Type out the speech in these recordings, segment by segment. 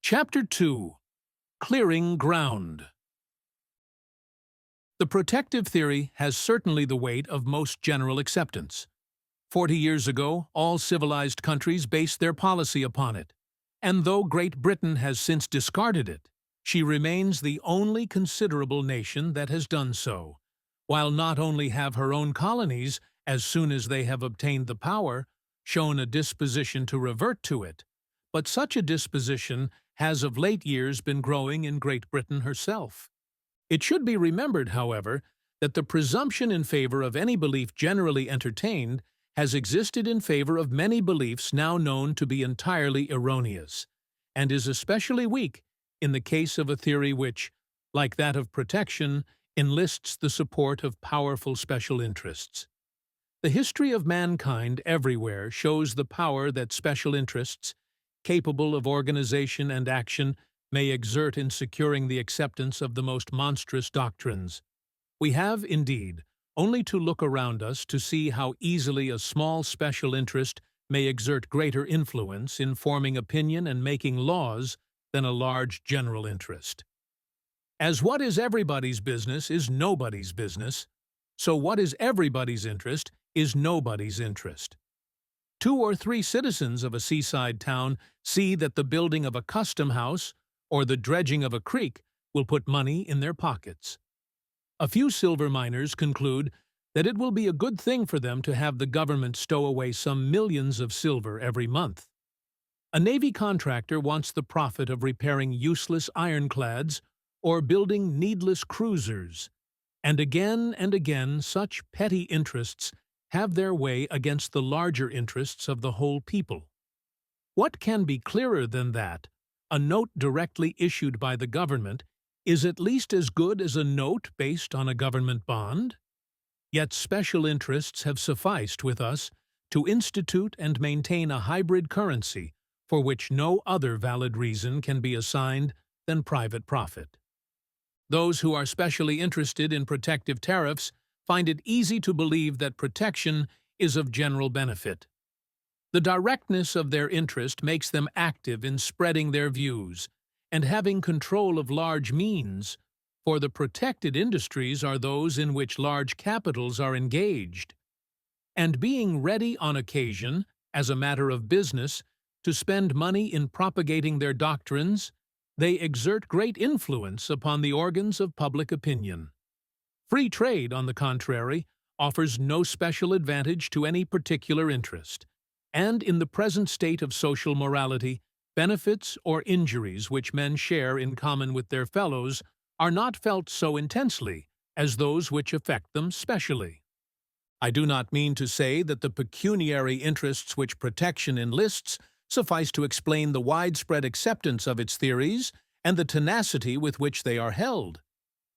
Chapter 2. Clearing Ground. The protective theory has certainly the weight of most general acceptance. 40 years ago, all civilized countries based their policy upon it, and though Great Britain has since discarded it, she remains the only considerable nation that has done so, while not only have her own colonies, as soon as they have obtained the power, shown a disposition to revert to it, but such a disposition has of late years been growing in Great Britain herself. It should be remembered, however, that the presumption in favor of any belief generally entertained has existed in favor of many beliefs now known to be entirely erroneous, and is especially weak in the case of a theory which, like that of protection, enlists the support of powerful special interests. The history of mankind everywhere shows the power that special interests, capable of organization and action, may exert in securing the acceptance of the most monstrous doctrines. We have, indeed, only to look around us to see how easily a small special interest may exert greater influence in forming opinion and making laws than a large general interest. As what is everybody's business is nobody's business, so what is everybody's interest is nobody's interest. 2 or 3 citizens of a seaside town see that the building of a custom house or the dredging of a creek will put money in their pockets. A few silver miners conclude that it will be a good thing for them to have the government stow away some millions of silver every month. A Navy contractor wants the profit of repairing useless ironclads or building needless cruisers, and again such petty interests have their way against the larger interests of the whole people. What can be clearer than that? A note directly issued by the government is at least as good as a note based on a government bond? Yet special interests have sufficed with us to institute and maintain a hybrid currency for which no other valid reason can be assigned than private profit. Those who are specially interested in protective tariffs find it easy to believe that protection is of general benefit. The directness of their interest makes them active in spreading their views and having control of large means, for the protected industries are those in which large capitals are engaged. And being ready on occasion, as a matter of business, to spend money in propagating their doctrines, they exert great influence upon the organs of public opinion. Free trade, on the contrary, offers no special advantage to any particular interest, and in the present state of social morality, benefits or injuries which men share in common with their fellows are not felt so intensely as those which affect them specially. I do not mean to say that the pecuniary interests which protection enlists suffice to explain the widespread acceptance of its theories and the tenacity with which they are held.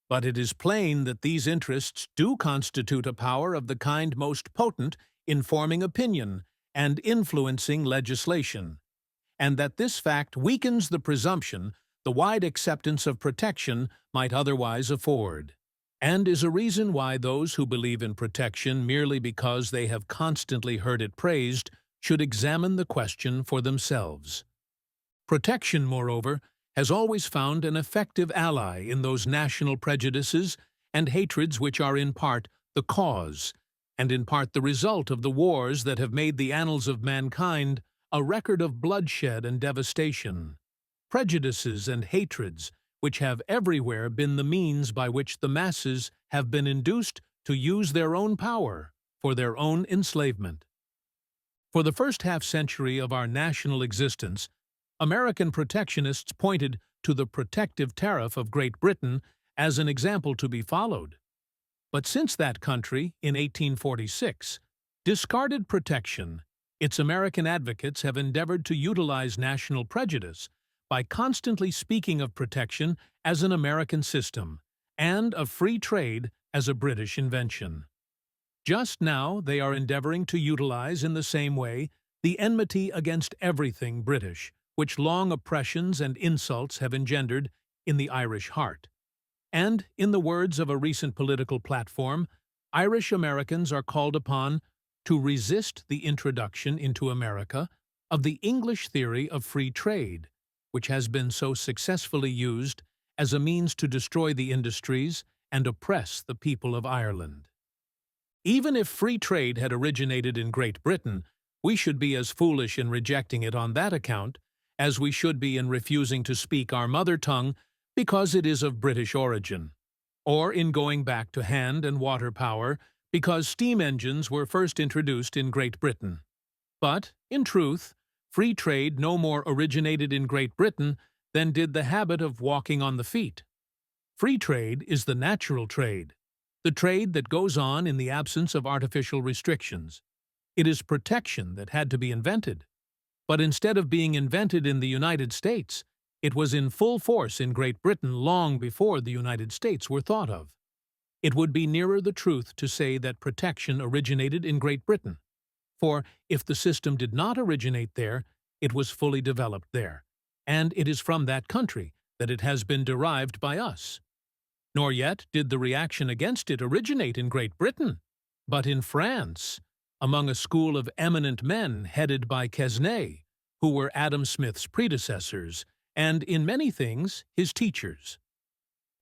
But it is plain that these interests do constitute a power of the kind most potent in forming opinion and influencing legislation, and that this fact weakens the presumption the wide acceptance of protection might otherwise afford, and is a reason why those who believe in protection merely because they have constantly heard it praised should examine the question for themselves. Protection, moreover, has always found an effective ally in those national prejudices and hatreds which are in part the cause, and in part the result of the wars that have made the annals of mankind a record of bloodshed and devastation. Prejudices and hatreds which have everywhere been the means by which the masses have been induced to use their own power for their own enslavement. For the first half-century of our national existence, American protectionists pointed to the protective tariff of Great Britain as an example to be followed. But since that country, in 1846, discarded protection, its American advocates have endeavored to utilize national prejudice by constantly speaking of protection as an American system and of free trade as a British invention. Just now they are endeavoring to utilize in the same way the enmity against everything British, which long oppressions and insults have engendered in the Irish heart. And, in the words of a recent political platform, Irish Americans are called upon to resist the introduction into America of the English theory of free trade, which has been so successfully used as a means to destroy the industries and oppress the people of Ireland. Even if free trade had originated in Great Britain, we should be as foolish in rejecting it on that account as we should be in refusing to speak our mother tongue because it is of British origin, or in going back to hand and water power because steam engines were first introduced in Great Britain. But, in truth, free trade no more originated in Great Britain than did the habit of walking on the feet. Free trade is the natural trade, the trade that goes on in the absence of artificial restrictions. It is protection that had to be invented. But instead of being invented in the United States, it was in full force in Great Britain long before the United States were thought of. It would be nearer the truth to say that protection originated in Great Britain. For if the system did not originate there, it was fully developed there, and it is from that country that it has been derived by us. Nor yet did the reaction against it originate in Great Britain, but in France, among a school of eminent men headed by Quesnay, who were Adam Smith's predecessors, and in many things his teachers.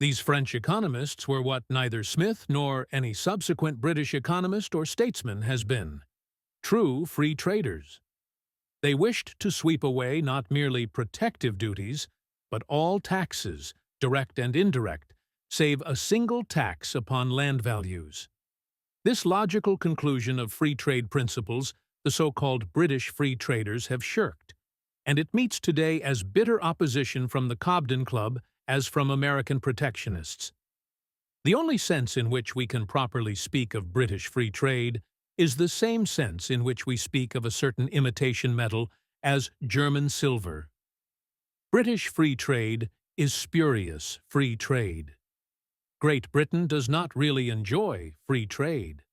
These French economists were what neither Smith nor any subsequent British economist or statesman has been: true free traders. They wished to sweep away not merely protective duties, but all taxes, direct and indirect, save a single tax upon land values. This logical conclusion of free trade principles the so-called British free traders have shirked, and it meets today as bitter opposition from the Cobden Club as from American protectionists. The only sense in which we can properly speak of British free trade is the same sense in which we speak of a certain imitation metal as German silver. British free trade is spurious free trade. Great Britain does not really enjoy free trade.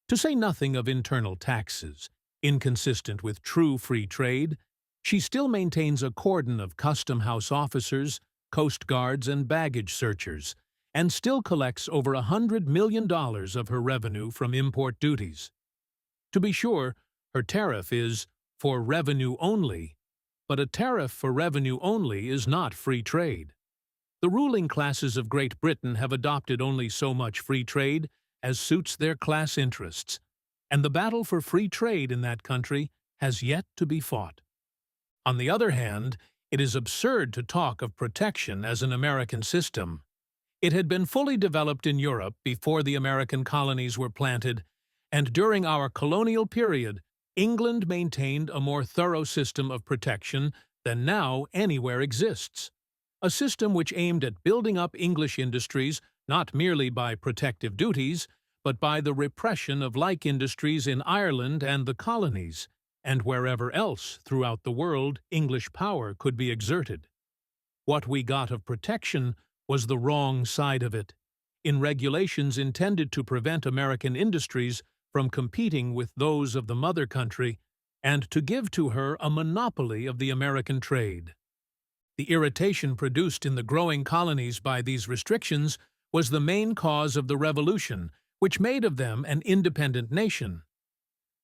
To say nothing of internal taxes, inconsistent with true free trade, she still maintains a cordon of custom house officers, coast guards, and baggage searchers, and still collects over $100 million of her revenue from import duties. To be sure, her tariff is for revenue only, but a tariff for revenue only is not free trade. The ruling classes of Great Britain have adopted only so much free trade as suits their class interests, and the battle for free trade in that country has yet to be fought. On the other hand, it is absurd to talk of protection as an American system. It had been fully developed in Europe before the American colonies were planted, and during our colonial period, England maintained a more thorough system of protection than now anywhere exists. A system which aimed at building up English industries not merely by protective duties, but by the repression of like industries in Ireland and the colonies, and wherever else throughout the world English power could be exerted. What we got of protection was the wrong side of it, in regulations intended to prevent American industries from competing with those of the mother country, and to give to her a monopoly of the American trade. The irritation produced in the growing colonies by these restrictions was the main cause of the Revolution, which made of them an independent nation.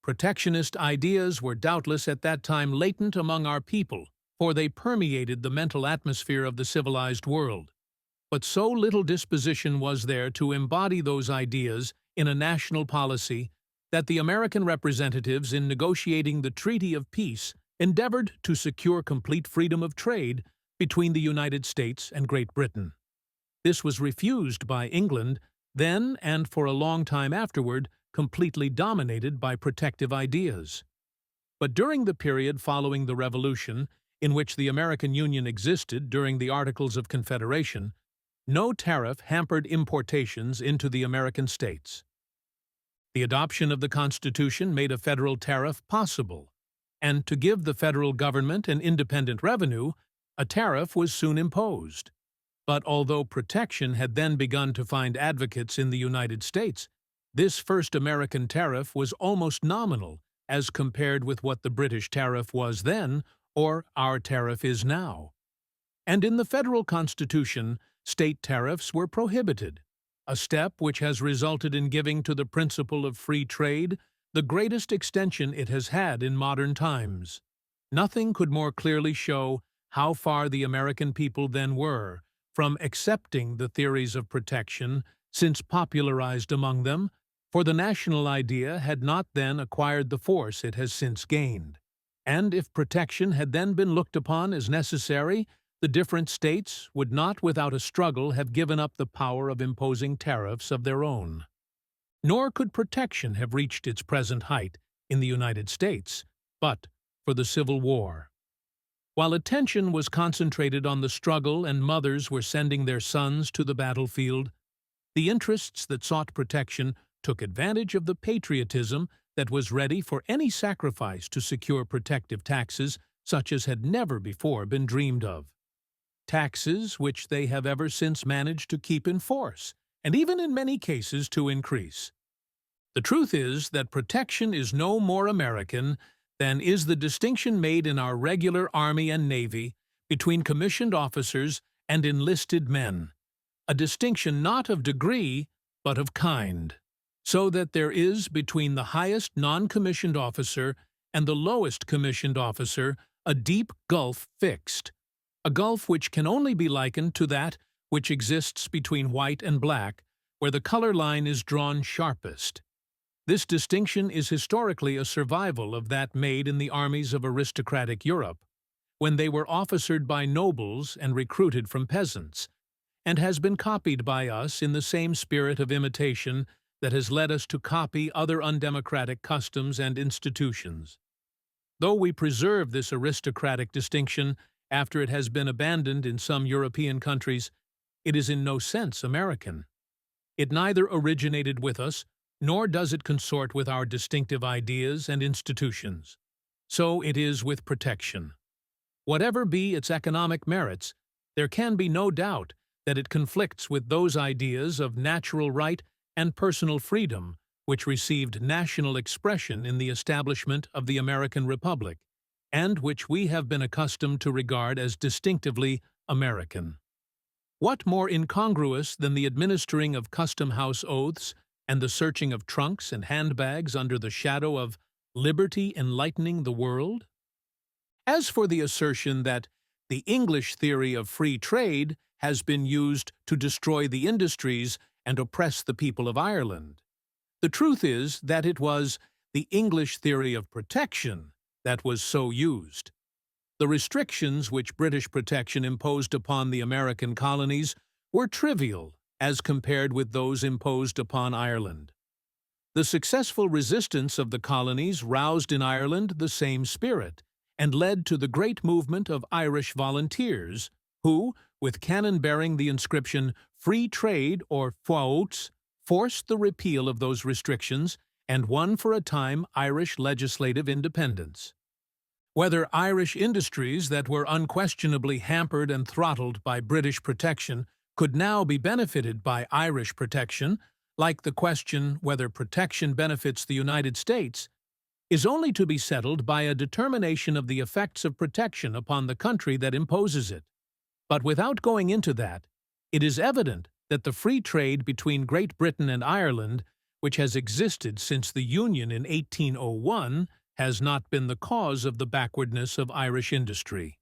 Protectionist ideas were doubtless at that time latent among our people, for they permeated the mental atmosphere of the civilized world. But so little disposition was there to embody those ideas in a national policy that the American representatives, in negotiating the Treaty of Peace, endeavored to secure complete freedom of trade between the United States and Great Britain. This was refused by England, then and for a long time afterward completely dominated by protective ideas. But during the period following the Revolution, in which the American Union existed during the Articles of Confederation, no tariff hampered importations into the American states. The adoption of the Constitution made a federal tariff possible, and to give the federal government an independent revenue, a tariff was soon imposed. But although protection had then begun to find advocates in the United States, this first American tariff was almost nominal as compared with what the British tariff was then or our tariff is now. And in the federal Constitution, state tariffs were prohibited, a step which has resulted in giving to the principle of free trade the greatest extension it has had in modern times. Nothing could more clearly show how far the American people then were from accepting the theories of protection since popularized among them, for the national idea had not then acquired the force it has since gained. And if protection had then been looked upon as necessary, the different states would not without a struggle have given up the power of imposing tariffs of their own. Nor could protection have reached its present height in the United States, but for the Civil War. While attention was concentrated on the struggle and mothers were sending their sons to the battlefield, the interests that sought protection took advantage of the patriotism that was ready for any sacrifice to secure protective taxes such as had never before been dreamed of. Taxes which they have ever since managed to keep in force, and even in many cases to increase. The truth is that protection is no more American than is the distinction made in our regular Army and Navy between commissioned officers and enlisted men, a distinction not of degree but of kind, so that there is between the highest non-commissioned officer and the lowest commissioned officer a deep gulf fixed, a gulf which can only be likened to that which exists between white and black, where the color line is drawn sharpest. This distinction is historically a survival of that made in the armies of aristocratic Europe, when they were officered by nobles and recruited from peasants, and has been copied by us in the same spirit of imitation that has led us to copy other undemocratic customs and institutions. Though we preserve this aristocratic distinction after it has been abandoned in some European countries, it is in no sense American. It neither originated with us, nor does it consort with our distinctive ideas and institutions. So it is with protection. Whatever be its economic merits, there can be no doubt that it conflicts with those ideas of natural right and personal freedom which received national expression in the establishment of the American Republic, and which we have been accustomed to regard as distinctively American. What more incongruous than the administering of custom-house oaths and the searching of trunks and handbags under the shadow of liberty enlightening the world? As for the assertion that the English theory of free trade has been used to destroy the industries and oppress the people of Ireland, the truth is that it was the English theory of protection that was so used. The restrictions which British protection imposed upon the American colonies were trivial as compared with those imposed upon Ireland. The successful resistance of the colonies roused in Ireland the same spirit, and led to the great movement of Irish volunteers, who, with cannon bearing the inscription "Free Trade" or "Fáots," forced the repeal of those restrictions and won for a time Irish legislative independence. Whether Irish industries that were unquestionably hampered and throttled by British protection could now be benefited by Irish protection, like the question whether protection benefits the United States, is only to be settled by a determination of the effects of protection upon the country that imposes it. But without going into that, it is evident that the free trade between Great Britain and Ireland, which has existed since the Union in 1801, has not been the cause of the backwardness of Irish industry.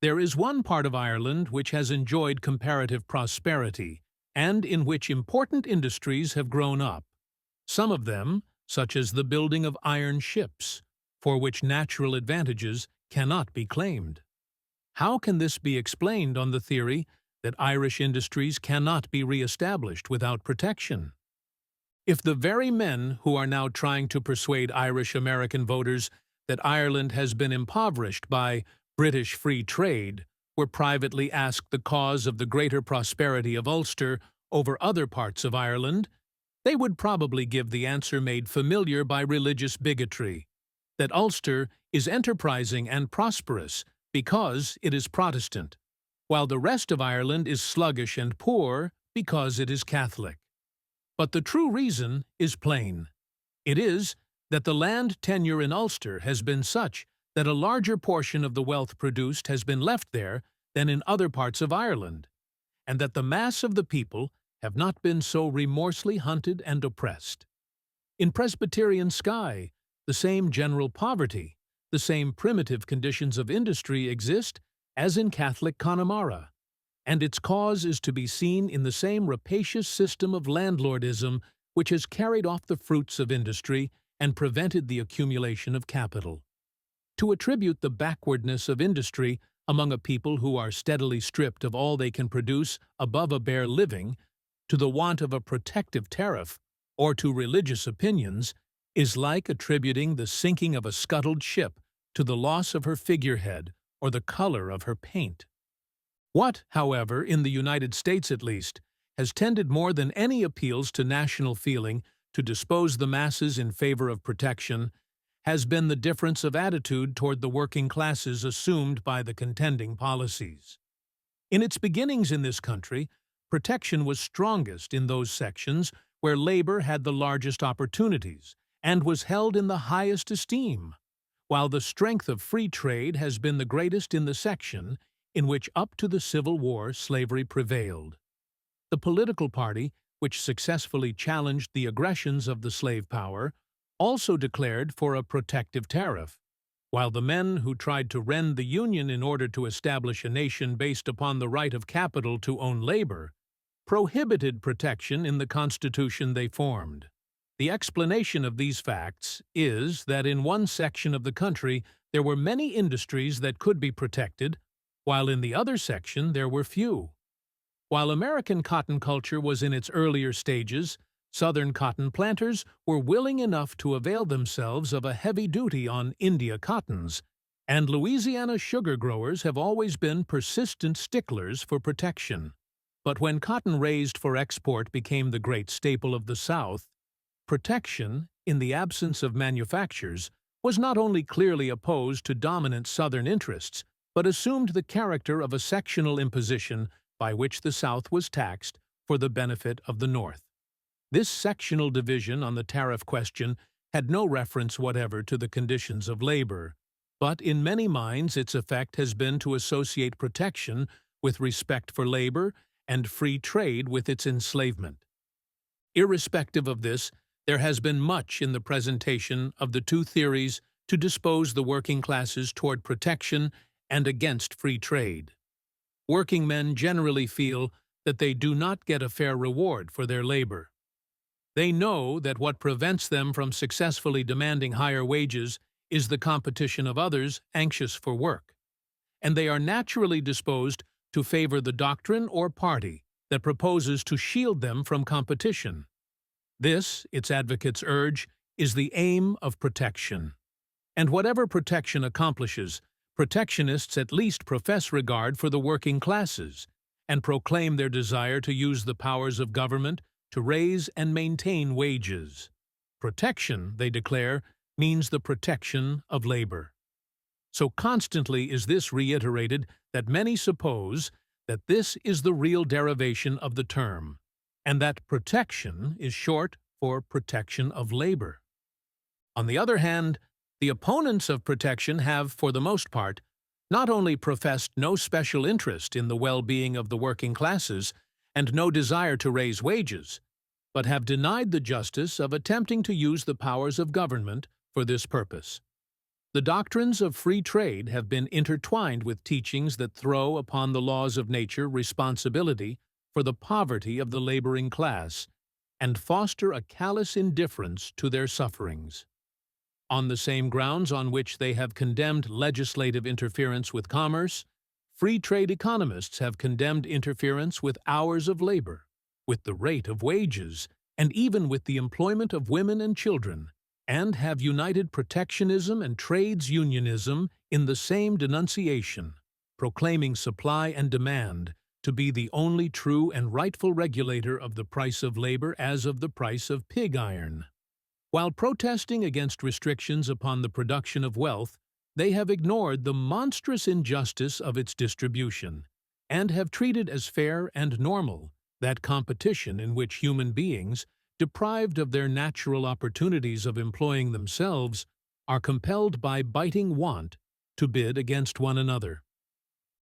There is one part of Ireland which has enjoyed comparative prosperity, and in which important industries have grown up. Some of them, such as the building of iron ships, for which natural advantages cannot be claimed. How can this be explained on the theory that Irish industries cannot be re-established without protection? If the very men who are now trying to persuade Irish-American voters that Ireland has been impoverished by British free trade were privately asked the cause of the greater prosperity of Ulster over other parts of Ireland, they would probably give the answer made familiar by religious bigotry, that Ulster is enterprising and prosperous because it is Protestant, while the rest of Ireland is sluggish and poor because it is Catholic. But the true reason is plain. It is that the land tenure in Ulster has been such that a larger portion of the wealth produced has been left there than in other parts of Ireland, and that the mass of the people have not been so remorselessly hunted and oppressed. In Presbyterian Skye, the same general poverty, the same primitive conditions of industry exist as in Catholic Connemara, and its cause is to be seen in the same rapacious system of landlordism which has carried off the fruits of industry and prevented the accumulation of capital. To attribute the backwardness of industry among a people who are steadily stripped of all they can produce above a bare living, to the want of a protective tariff, or to religious opinions, is like attributing the sinking of a scuttled ship to the loss of her figurehead or the color of her paint. What, however, in the United States at least, has tended more than any appeals to national feeling to dispose the masses in favor of protection has been the difference of attitude toward the working classes assumed by the contending policies. In its beginnings in this country, protection was strongest in those sections where labor had the largest opportunities and was held in the highest esteem, while the strength of free trade has been the greatest in the section in which up to the Civil War slavery prevailed. The political party, which successfully challenged the aggressions of the slave power, also declared for a protective tariff, while the men who tried to rend the Union in order to establish a nation based upon the right of capital to own labor, prohibited protection in the Constitution they formed. The explanation of these facts is that in one section of the country there were many industries that could be protected, while in the other section there were few. While American cotton culture was in its earlier stages, Southern cotton planters were willing enough to avail themselves of a heavy duty on India cottons, and Louisiana sugar growers have always been persistent sticklers for protection. But when cotton raised for export became the great staple of the South, protection, in the absence of manufactures, was not only clearly opposed to dominant Southern interests, but assumed the character of a sectional imposition by which the South was taxed for the benefit of the North. This sectional division on the tariff question had no reference whatever to the conditions of labor, but in many minds its effect has been to associate protection with respect for labor and free trade with its enslavement. Irrespective of this, there has been much in the presentation of the two theories to dispose the working classes toward protection and against free trade. Working men generally feel that they do not get a fair reward for their labor. They know that what prevents them from successfully demanding higher wages is the competition of others anxious for work, and they are naturally disposed to favor the doctrine or party that proposes to shield them from competition. This, its advocates urge, is the aim of protection. And whatever protection accomplishes, protectionists at least profess regard for the working classes and proclaim their desire to use the powers of government to raise and maintain wages. Protection, they declare, means the protection of labor. So constantly is this reiterated that many suppose that this is the real derivation of the term, and that protection is short for protection of labor. On the other hand, the opponents of protection have, for the most part, not only professed no special interest in the well-being of the working classes and no desire to raise wages, but have denied the justice of attempting to use the powers of government for this purpose. The doctrines of free trade have been intertwined with teachings that throw upon the laws of nature responsibility for the poverty of the laboring class and foster a callous indifference to their sufferings. On the same grounds on which they have condemned legislative interference with commerce, free trade economists have condemned interference with hours of labor, with the rate of wages, and even with the employment of women and children, and have united protectionism and trades unionism in the same denunciation, proclaiming supply and demand to be the only true and rightful regulator of the price of labor as of the price of pig iron. While protesting against restrictions upon the production of wealth, they have ignored the monstrous injustice of its distribution, and have treated as fair and normal that competition in which human beings, deprived of their natural opportunities of employing themselves, are compelled by biting want to bid against one another.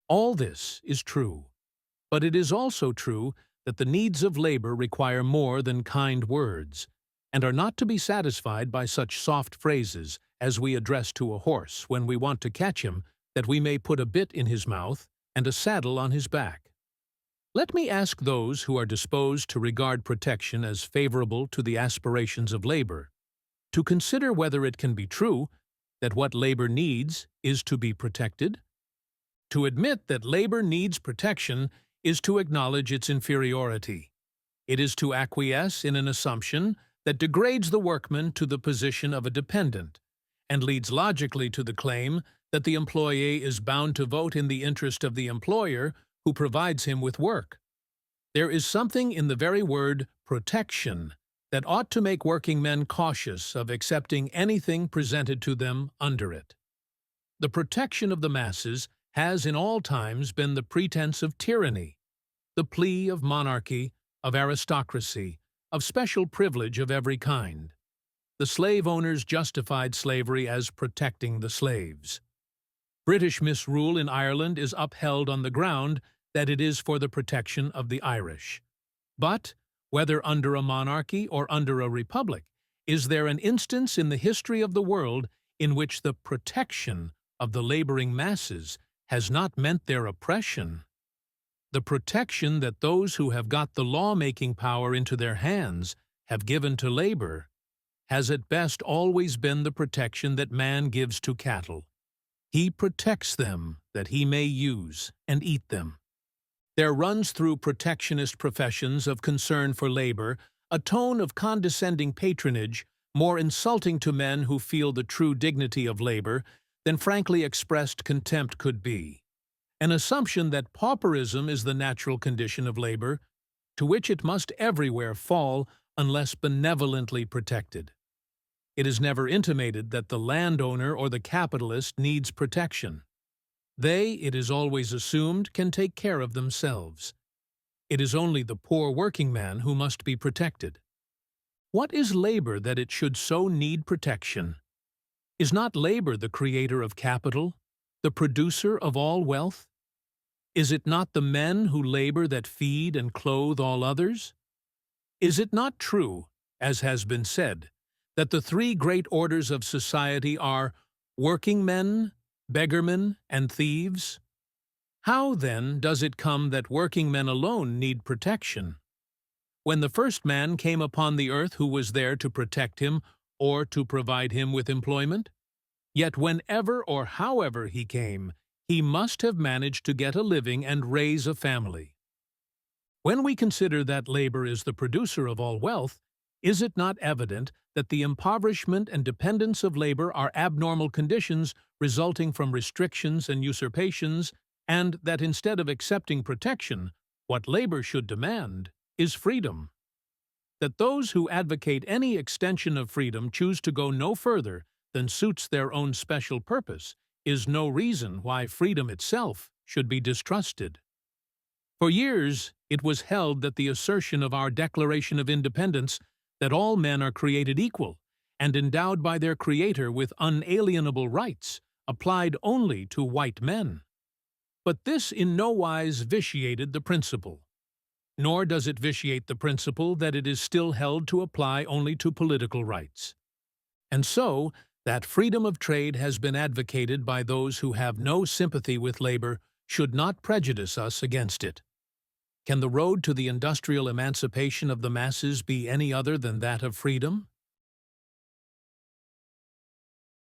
All this is true, but it is also true that the needs of labor require more than kind words, and are not to be satisfied by such soft phrases as we address to a horse when we want to catch him that we may put a bit in his mouth and a saddle on his back. Let me ask those who are disposed to regard protection as favorable to the aspirations of labor to consider whether it can be true that what labor needs is to be protected. To admit that labor needs protection is to acknowledge its inferiority. It is to acquiesce in an assumption that degrades the workman to the position of a dependent and leads logically to the claim that the employee is bound to vote in the interest of the employer who provides him with work. There is something in the very word protection that ought to make working men cautious of accepting anything presented to them under it. The protection of the masses has in all times been the pretense of tyranny, the plea of monarchy, of aristocracy, of special privilege of every kind. The slave owners justified slavery as protecting the slaves. British misrule in Ireland is upheld on the ground that it is for the protection of the Irish. But, whether under a monarchy or under a republic, is there an instance in the history of the world in which the protection of the laboring masses has not meant their oppression? The protection that those who have got the law-making power into their hands have given to labor has at best always been the protection that man gives to cattle. He protects them that he may use and eat them. There runs through protectionist professions of concern for labor a tone of condescending patronage more insulting to men who feel the true dignity of labor than frankly expressed contempt could be. An assumption that pauperism is the natural condition of labor, to which it must everywhere fall unless benevolently protected. It is never intimated that the landowner or the capitalist needs protection. They, it is always assumed, can take care of themselves. It is only the poor working man who must be protected. What is labor that it should so need protection? Is not labor the creator of capital, the producer of all wealth? Is it not the men who labor that feed and clothe all others? Is it not true, as has been said, that the three great orders of society are working men, beggarmen, and thieves? How, then, does it come that working men alone need protection? When the first man came upon the earth, who was there to protect him or to provide him with employment? Yet whenever or however he came, he must have managed to get a living and raise a family. When we consider that labor is the producer of all wealth, is it not evident that the impoverishment and dependence of labor are abnormal conditions resulting from restrictions and usurpations, and that instead of accepting protection, what labor should demand is freedom? That those who advocate any extension of freedom choose to go no further than suits their own special purpose is no reason why freedom itself should be distrusted. For years, it was held that the assertion of our Declaration of Independence that all men are created equal and endowed by their Creator with unalienable rights applied only to white men. But this in no wise vitiated the principle. Nor does it vitiate the principle that it is still held to apply only to political rights. And so, that freedom of trade has been advocated by those who have no sympathy with labor should not prejudice us against it. Can the road to the industrial emancipation of the masses be any other than that of freedom?